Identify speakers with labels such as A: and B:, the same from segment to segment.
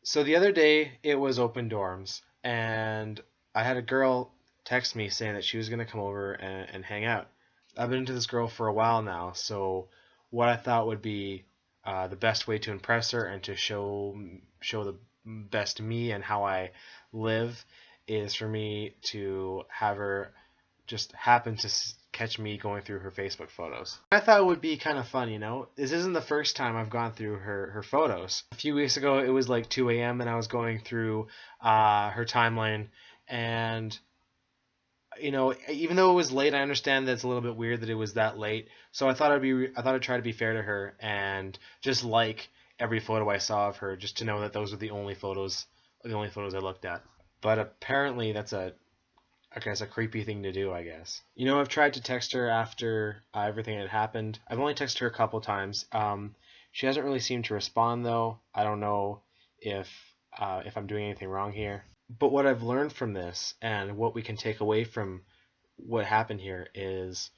A: So the other day it was open dorms, and I had a girl text me saying that she was gonna come over and hang out. I've been into this girl for a while now, so what I thought would be the best way to impress her and to show the best me and how I live is for me to have her just happen to catch me going through her Facebook photos. I thought it would be kind of fun, you know. This isn't the first time I've gone through her photos. A few weeks ago, it was like 2 a.m. and I was going through her timeline, and even though it was late, I understand that it's a little bit weird that it was that late. So I thought I'd try to be fair to her and just like every photo I saw of her, just to know that those were the only photos I looked at. But apparently, that's I guess a creepy thing to do, I guess. I've tried to text her after everything had happened. I've only texted her a couple times. She hasn't really seemed to respond though. I don't know if if I'm doing anything wrong here. But what I've learned from this and what we can take away from what happened here is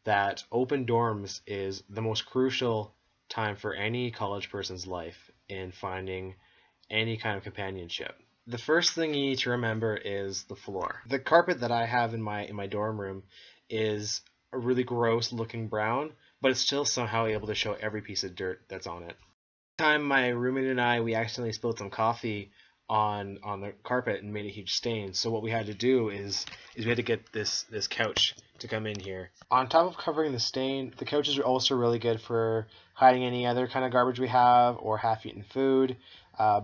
A: that open dorms is the most crucial time for any college person's life in finding any kind of companionship. The first thing you need to remember is the floor. The carpet that I have in my dorm room is a really gross looking brown, but it's still somehow able to show every piece of dirt that's on it. Time my roommate and I we accidentally spilled some coffee on the carpet and made a huge stain. So what we had to do is we had to get this couch to come in here. On top of covering the stain, the couches are also really good for hiding any other kind of garbage we have or half-eaten food,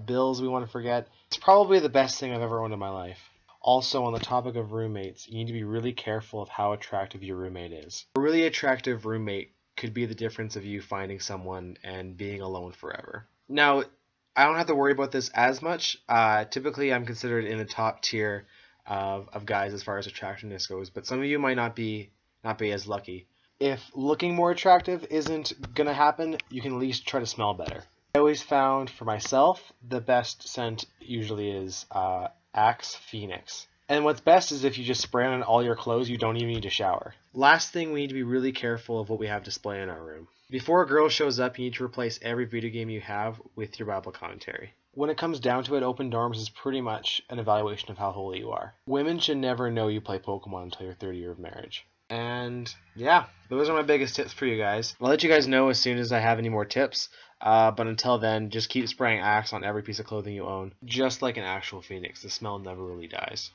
A: bills we want to forget. It's probably the best thing I've ever owned in my life. Also, on the topic of roommates, you need to be really careful of how attractive your roommate is. A really attractive roommate could be the difference of you finding someone and being alone forever. Now, I don't have to worry about this as much. Typically, I'm considered in the top tier of guys as far as attractiveness goes, but some of you might not be as lucky. If looking more attractive isn't gonna happen, you can at least try to smell better. I always found for myself the best scent usually is Axe Phoenix. And what's best is if you just spray on all your clothes, you don't even need to shower. Last thing, we need to be really careful of what we have display in our room. Before a girl shows up, you need to replace every video game you have with your Bible commentary. When it comes down to it, open dorms is pretty much an evaluation of how holy you are. Women should never know you play Pokemon until your third year of marriage. And yeah, those are my biggest tips for you guys. I'll let you guys know as soon as I have any more tips. But until then, just keep spraying Axe on every piece of clothing you own. Just like an actual phoenix, the smell never really dies.